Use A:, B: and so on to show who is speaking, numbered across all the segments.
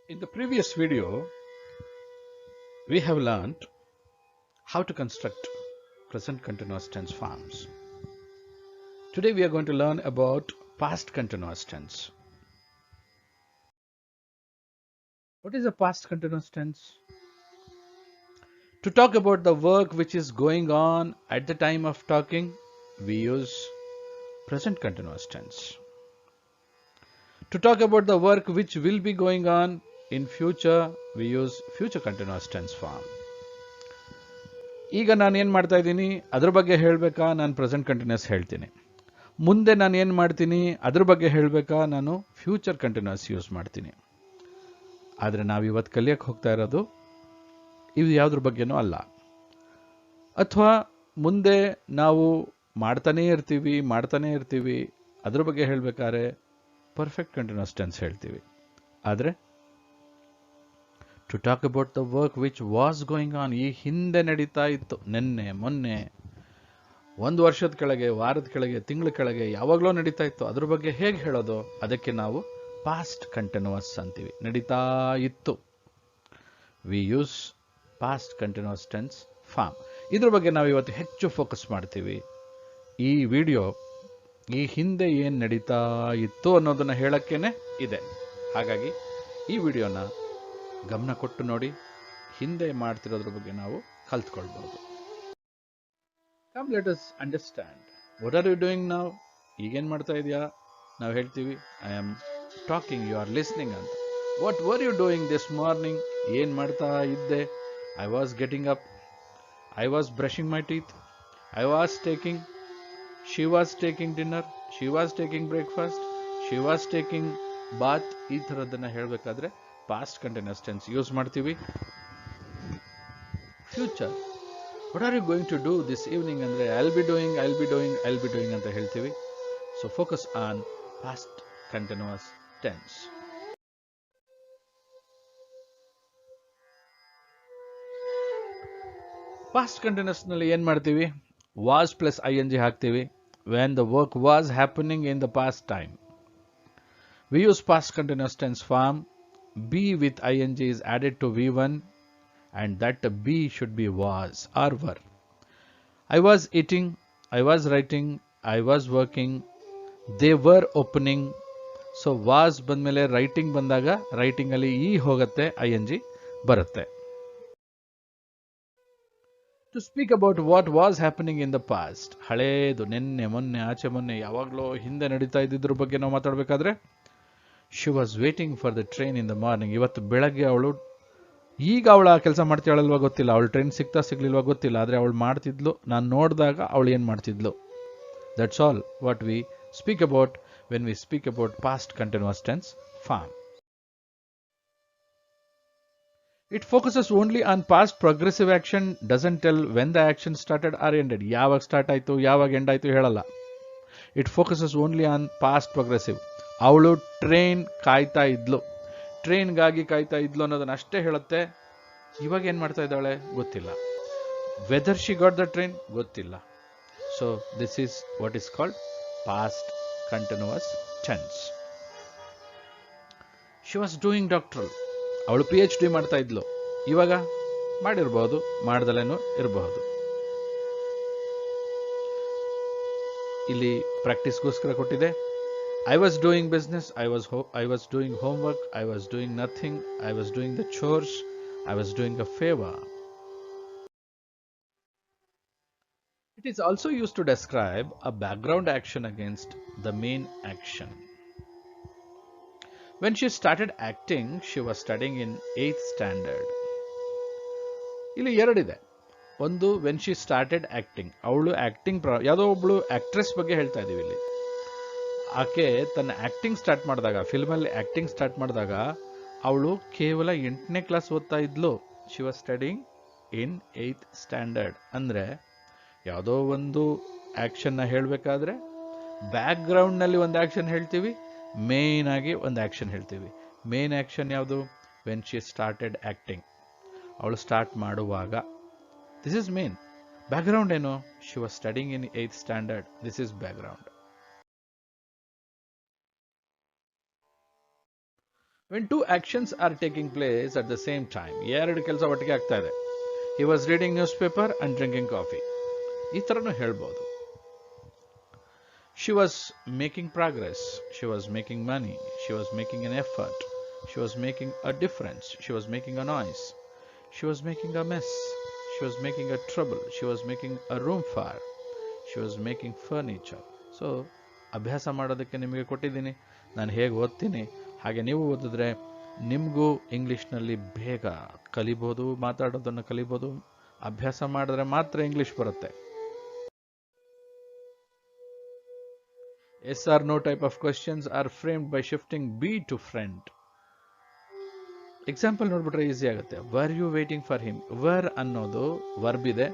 A: In the previous video, we have learned how to construct present continuous tense forms. Today we are going to learn about past continuous tense. What is a past continuous tense? To talk about the work which is going on at the time of talking, we use present continuous tense. To talk about the work which will be going on in future, we use future continuous tense form. ಈಗ ನಾನು ಏನು ಮಾಡ್ತಾ ಇದ್ದೀನಿ ಅದ್ರ ಬಗ್ಗೆ ಹೇಳಬೇಕಾ ನಾನು present continuous ಹೇಳ್ತೀನಿ. ಮುಂದೆ ನಾನು ಏನು ಮಾಡ್ತೀನಿ ಅದ್ರ ಬಗ್ಗೆ ಹೇಳಬೇಕಾ ನಾನು ಫ್ಯೂಚರ್ ಕಂಟಿನ್ಯೂಸ್ ಯೂಸ್ ಮಾಡ್ತೀನಿ. ಆದರೆ ನಾವು ಇವತ್ತು ಕಲಿಯಕ್ಕೆ ಹೋಗ್ತಾ ಇರೋದು ಇದು ಯಾವುದ್ರ ಬಗ್ಗೆನೂ ಅಲ್ಲ. ಅಥವಾ ಮುಂದೆ ನಾವು ಮಾಡ್ತಾನೇ ಇರ್ತೀವಿ ಅದ್ರ ಬಗ್ಗೆ ಹೇಳಬೇಕಾದ್ರೆ ಪರ್ಫೆಕ್ಟ್ ಕಂಟಿನ್ಯೂಸ್ ಟೆನ್ಸ್ ಹೇಳ್ತೀವಿ. ಆದರೆ to talk about the work which was going on, ಈ ಹಿಂದೆ ನಡೀತಾ ಇತ್ತು, ನಿನ್ನೆ ಮೊನ್ನೆ, ಒಂದು ವರ್ಷದ ಕೆಳಗೆ, ವಾರದ ಕೆಳಗೆ, ತಿಂಗಳ ಕೆಳಗೆ, ಯಾವಾಗಲೂ ನಡೀತಾ ಇತ್ತು, ಅದ್ರ ಬಗ್ಗೆ ಹೇಗೆ ಹೇಳೋದು? ಅದಕ್ಕೆ ನಾವು ಪಾಸ್ಟ್ ಕಂಟಿನ್ಯೂಸ್ ಅಂತೀವಿ. ನಡೀತಾ ಇತ್ತು, we use past continuous tense form. ಇದ್ರ ಬಗ್ಗೆ ನಾವು ಇವತ್ತು ಹೆಚ್ಚು ಫೋಕಸ್ ಮಾಡ್ತೀವಿ. ಈ ವಿಡಿಯೋ ಈ ಹಿಂದೆ ಏನು ನಡೀತಾ ಇತ್ತು ಅನ್ನೋದನ್ನು ಹೇಳಕ್ಕೇನೆ ಇದೆ. ಹಾಗಾಗಿ ಈ ವಿಡಿಯೋನ ಗಮನ ಕೊಟ್ಟು ನೋಡಿ, ಹಿಂದೆ ಮಾಡ್ತಿರೋದ್ರ ಬಗ್ಗೆ ನಾವು ಕಲ್ತ್ಕೊಳ್ಬಹುದು. Come let us understand. What are you doing now? ಈಗೇನು ಮಾಡ್ತಾ ಇದೆಯಾ? ನಾವು ಹೇಳ್ತೀವಿ I am talking, you are listening ಅಂತ. What were you doing this morning? ಏನು ಮಾಡ್ತಾ ಇದ್ದೆ? I was getting up, I was brushing my teeth, I was taking, she was taking dinner, she was taking breakfast, she was taking bath. ಈ ಥರದ್ದನ್ನು ಹೇಳಬೇಕಾದ್ರೆ past continuous tense use ಮಾಡ್ತೀವಿ. Future, what are you going to do this evening ಅಂದರೆ I'll be doing ಅಂತ ಹೇಳ್ತೀವಿ. So focus on past continuous tense. Past ಕಂಟಿನ್ಯೂಸ್ನಲ್ಲಿ ಏನು ಮಾಡ್ತೀವಿ? Was plus I N G ಹಾಕ್ತೀವಿ. When the work was happening in the past time, we use past continuous tense form. Be with I N G is added to V1 and that B should be was or were. I was eating, I was writing, I was working, they were opening. So was ಬಂದಮೇಲೆ writing ಬಂದಾಗ writing ಅಲ್ಲಿ ಈ ಹೋಗುತ್ತೆ, I N G ಬರುತ್ತೆ. To speak about what was happening in the past, ಹಳೇದು, ನಿನ್ನೆ ಮೊನ್ನೆ ಆಚೆ ಮೊನ್ನೆ ಯಾವಾಗಲೂ ಹಿಂದೆ ನಡೀತಾ ಇದ್ದಿದ್ರ ಬಗ್ಗೆ ನಾವು ಮಾತಾಡಬೇಕಾದ್ರೆ she was waiting for the train in the morning. ಇವತ್ತು ಬೆಳಗ್ಗೆ ಅವಳು, ಈಗ ಅವಳು ಆ ಕೆಲಸ ಮಾಡ್ತಾಳಲ್ವಾ ಗೊತ್ತಿಲ್ಲ, ಅವಳು ಟ್ರೈನ್ ಸಿಗ್ಲಿಲ್ವಾ ಗೊತ್ತಿಲ್ಲ, ಆದರೆ ಅವಳು ಮಾಡ್ತಿದ್ಲು, ನಾನು ನೋಡಿದಾಗ ಅವಳು ಏನು ಮಾಡ್ತಿದ್ಲು. That's all what we speak about when we speak about past continuous tense form. It focuses only on past progressive action, doesn't tell when the action started or ended. ಯಾವಾಗ ಸ್ಟಾರ್ಟ್ ಆಯಿತು ಯಾವಾಗ ಎಂಡ್ ಆಯಿತು ಹೇಳಲ್ಲ. It focuses only on past progressive. ಅವಳು train ಕಾಯ್ತಾ ಇದ್ಲು, ಟ್ರೈನ್ಗಾಗಿ ಕಾಯ್ತಾ ಇದ್ಲು ಅನ್ನೋದನ್ನ ಅಷ್ಟೇ ಹೇಳುತ್ತೆ. ಇವಾಗ ಏನು ಮಾಡ್ತಾ ಇದ್ದಾಳೆ ಗೊತ್ತಿಲ್ಲ. Whether she got the train ಗೊತ್ತಿಲ್ಲ. So this is what is called past continuous tense. She was doing doctoral, ಅವಳು PhD ಮಾಡ್ತಾ ಇದ್ಲು, ಇವಾಗ ಮಾಡಿರ್ಬೋದು, ಮಾಡ್ದಲೇನೂ ಇರಬಹುದು. ಇಲ್ಲಿ ಪ್ರಾಕ್ಟೀಸ್ಗೋಸ್ಕರ ಕೊಟ್ಟಿದೆ. I was doing business, I was doing homework, I was doing nothing, I was doing the chores, I was doing a favour. It is also used to describe a background action against the main action. When she started acting, she was studying in 8th standard. ಇಲ್ಲಿ ಎರಡಿದೆ. ಒಂದು, when she started acting, ಅವಳು acting, ಯಾವುದೋ ಒಬ್ಳು actress ಬಗ್ಗೆ ಹೇಳ್ತಾ ಇದೀವಿ ಇಲ್ಲಿ. ಆಕೆ ತನ್ನ ಆಕ್ಟಿಂಗ್ ಸ್ಟಾರ್ಟ್ ಮಾಡಿದಾಗ, ಫಿಲ್ಮಲ್ಲಿ ಆಕ್ಟಿಂಗ್ ಸ್ಟಾರ್ಟ್ ಮಾಡಿದಾಗ ಅವಳು ಕೇವಲ 8ನೇ ಕ್ಲಾಸ್ ಓದ್ತಾ ಇದ್ಲು. She was studying in 8th standard. ಅಂದರೆ ಯಾವುದೋ ಒಂದು ಆ್ಯಕ್ಷನ್ನ ಹೇಳಬೇಕಾದ್ರೆ ಬ್ಯಾಕ್ಗ್ರೌಂಡ್ನಲ್ಲಿ ಒಂದು ಆ್ಯಕ್ಷನ್ ಹೇಳ್ತೀವಿ, ಮೇನ್ ಆಗಿ ಒಂದು ಆ್ಯಕ್ಷನ್ ಹೇಳ್ತೀವಿ. ಮೇನ್ ಆ್ಯಕ್ಷನ್ ಯಾವುದು? ವೆನ್ ಶಿ ಸ್ಟಾರ್ಟೆಡ್ ಆ್ಯಕ್ಟಿಂಗ್, ಅವಳು ಸ್ಟಾರ್ಟ್ ಮಾಡುವಾಗ. This is main. ಬ್ಯಾಕ್ಗ್ರೌಂಡ್ ಏನು? She was studying in 8th standard. This is background. When two actions are taking place at the same time, ಎರಡು ಕೆಲಸ ಒಟ್ಟಿಗೆ ಆಗ್ತಾ ಇದೆ. He was reading newspaper and drinking coffee. ಈ ಥರನೂ ಹೇಳ್ಬೋದು. She was making progress. She was making money. She was making an effort. She was making a difference. She was making a noise. She was making a mess. She was making a trouble. She was making a room fire. She was making furniture. So, ಅಭ್ಯಾಸ ಮಾಡೋದಕ್ಕೆ ನಿಮಗೆ ಕೊಟ್ಟಿದ್ದೀನಿ. ನಾನು ಹೇಗೆ ಓದ್ತೀನಿ ಹಾಗೆ ನೀವು ಓದಿದ್ರೆ ನಿಮಗೂ ಇಂಗ್ಲೀಷ್ನಲ್ಲಿ ಬೇಗ ಕಲಿಬೋದು, ಮಾತಾಡೋದನ್ನು ಕಲಿಬೋದು. ಅಭ್ಯಾಸ ಮಾಡಿದ್ರೆ ಮಾತ್ರ ಇಂಗ್ಲೀಷ್ ಬರುತ್ತೆ. Yes or no type of questions are framed by shifting be to friend. Example ನೋಡ್ಬಿಟ್ರೆ ಈಸಿ ಆಗುತ್ತೆ. Were you waiting for him. Were ಅನ್ನೋದು ವರ್ಬ್ ಇದೆ.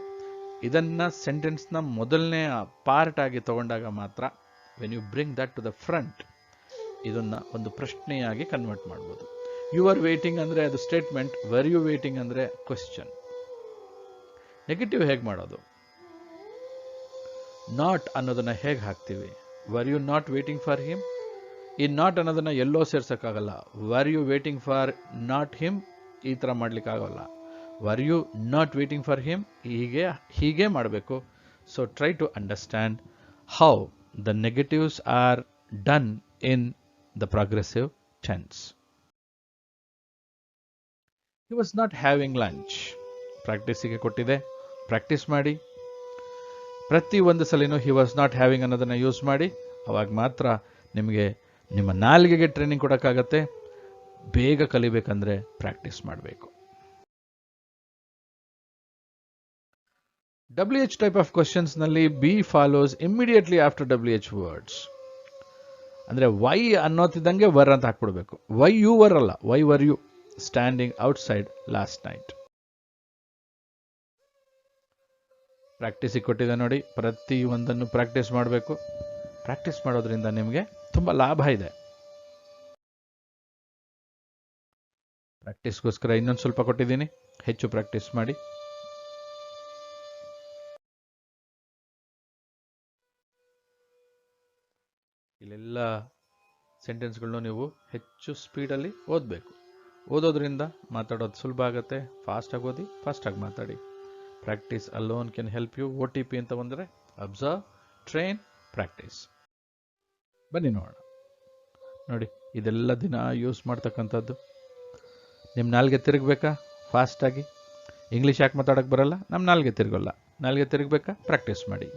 A: ಇದನ್ನ ಸೆಂಟೆನ್ಸ್ನ ಮೊದಲನೇ ಪಾರ್ಟ್ ಆಗಿ ತಗೊಂಡಾಗ ಮಾತ್ರ when you bring that to the front ಇದನ್ನ ಒಂದು ಪ್ರಶ್ನೆಯಾಗಿ ಕನ್ವರ್ಟ್ ಮಾಡ್ಬೋದು. ಯು ಆರ್ ವೇಟಿಂಗ್ ಅಂದ್ರೆ ಅದು ಸ್ಟೇಟ್ಮೆಂಟ್. ವರ್ ಯು ವೇಟಿಂಗ್ ಅಂದ್ರೆ ಕ್ವೆಶ್ಚನ್. ನೆಗೆಟಿವ್ ಹೇಗೆ ಮಾಡೋದು? ನಾಟ್ ಅನ್ನೋದನ್ನ ಹೇಗೆ ಹಾಕ್ತೀವಿ? Were you not waiting for him. ಈ ನಾಟ್ ಅನ್ನೋದನ್ನ ಎಲ್ಲೋ ಸೇರ್ಸಕ್ಕಾಗಲ್ಲ. Were you waiting for not him ಈ ಥರ ಮಾಡ್ಲಿಕ್ಕಾಗಲ್ಲ. Were you not waiting for him ಹೀಗೆ ಮಾಡಬೇಕು. So try to understand how the negatives are done in the progressive tense. He was not having lunch. ಪ್ರಾಕ್ಟೀಸಿಗೆ ಕೊಟ್ಟಿದೆ, ಪ್ರಾಕ್ಟೀಸ್ ಮಾಡಿ. ಪ್ರತಿ ಒಂದು ಸಲಿನೂ ಹಿ ವಾಸ್ ನಾಟ್ ಹ್ಯಾವಿಂಗ್ ಅನ್ನೋದನ್ನು ಯೂಸ್ ಮಾಡಿ. ಅವಾಗ ಮಾತ್ರ ನಿಮಗೆ ನಿಮ್ಮ ನಾಲಿಗೆಗೆ ಟ್ರೈನಿಂಗ್ ಕೊಡೋಕ್ಕಾಗತ್ತೆ. ಬೇಗ ಕಲಿಬೇಕಂದ್ರೆ ಪ್ರಾಕ್ಟೀಸ್ ಮಾಡಬೇಕು. WH ಟೈಪ್ ಆಫ್ ಕ್ವಶನ್ಸ್ ನಲ್ಲಿ be follows immediately after WH words. ಅಂದ್ರೆ ವೈ ಅನ್ನೋತಿದ್ದಂಗೆ ವರ್ ಅಂತ ಹಾಕ್ಬಿಡ್ಬೇಕು. ವೈ ಯು ವರ್ ಅಲ್ಲ, why were you standing outside last night. ಪ್ರಾಕ್ಟೀಸಿಗೆ ಕೊಟ್ಟಿದೆ ನೋಡಿ. ಪ್ರತಿ ಒಂದನ್ನು ಪ್ರಾಕ್ಟೀಸ್ ಮಾಡಬೇಕು. ಪ್ರಾಕ್ಟೀಸ್ ಮಾಡೋದ್ರಿಂದ ನಿಮಗೆ ತುಂಬ ಲಾಭ ಇದೆ. ಪ್ರಾಕ್ಟೀಸ್ಗೋಸ್ಕರ ಇನ್ನೊಂದು ಸ್ವಲ್ಪ ಕೊಟ್ಟಿದ್ದೀನಿ, ಹೆಚ್ಚು ಪ್ರಾಕ್ಟೀಸ್ ಮಾಡಿ. ಇಲ್ಲೆಲ್ಲ ಸೆಂಟೆನ್ಸ್ಗಳನ್ನೂ ನೀವು ಹೆಚ್ಚು ಸ್ಪೀಡಲ್ಲಿ ಓದಬೇಕು. ಓದೋದ್ರಿಂದ ಮಾತಾಡೋದು ಸುಲಭ ಆಗುತ್ತೆ. ಫಾಸ್ಟಾಗಿ ಓದಿ, ಫಾಸ್ಟಾಗಿ ಮಾತಾಡಿ. Practice alone can help you. OTP ಅಂತ ಬಂದರೆ ಅಬ್ಸರ್ವ್, ಟ್ರೈನ್, ಪ್ರಾಕ್ಟೀಸ್. ಬನ್ನಿ ನೋಡೋಣ. ನೋಡಿ, ಇದೆಲ್ಲ ದಿನ ಯೂಸ್ ಮಾಡ್ತಕ್ಕಂಥದ್ದು. ನಿಮ್ಮ ನಾಲ್ಗೆ ತಿರುಗಬೇಕಾ ಫಾಸ್ಟಾಗಿ? ಇಂಗ್ಲೀಷ್ ಯಾಕೆ ಮಾತಾಡೋಕ್ಕೆ ಬರಲ್ಲ? ನಮ್ಮ ನಾಲ್ಗೆ ತಿರುಗಲ್ಲ. ನಾಲ್ಗೆ ತಿರುಗಬೇಕಾ? ಪ್ರಾಕ್ಟೀಸ್ ಮಾಡಿ.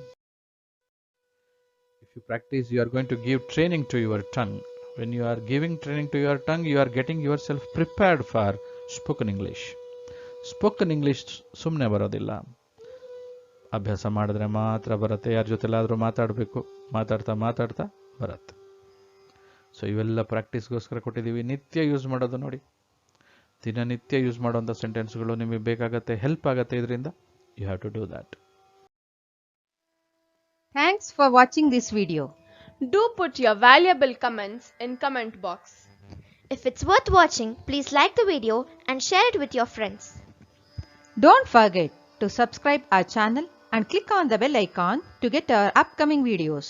A: If you practice, you are going to give training to your tongue. When you are giving training to your tongue, you are getting yourself prepared for spoken English. Spoken English ಸುಮ್ಮನೆ ಬರೋದಿಲ್ಲ, ಅಭ್ಯಾಸ ಮಾಡಿದ್ರೆ ಮಾತ್ರ ಬರುತ್ತೆ. ಯಾರ ಜೊತೆಲಾದರೂ ಮಾತಾಡಬೇಕು, ಮಾತಾಡ್ತಾ ಬರುತ್ತೆ. ಸೊ ಇವೆಲ್ಲ ಪ್ರಾಕ್ಟೀಸ್ಗೋಸ್ಕರ ಕೊಟ್ಟಿದ್ದೀವಿ. ನಿತ್ಯ ಯೂಸ್ ಮಾಡೋದು ನೋಡಿ. ದಿನನಿತ್ಯ ಯೂಸ್ ಮಾಡುವಂಥ ಸೆಂಟೆನ್ಸ್ಗಳು ನಿಮಗೆ ಬೇಕಾಗತ್ತೆ, ಹೆಲ್ಪ್ ಆಗುತ್ತೆ ಇದರಿಂದ. You have to do that.
B: Thanks for watching this video.
C: Do put your valuable comments in comment box.
D: If it's worth watching, please like the video and share it with your friends.
B: Don't forget to subscribe our channel and click on the bell icon to get our upcoming videos.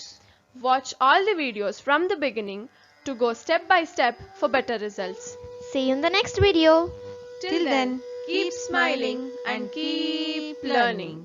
C: Watch all the videos from the beginning to go step by step for better results.
D: See you in the next video.
C: Till then, keep smiling and keep learning.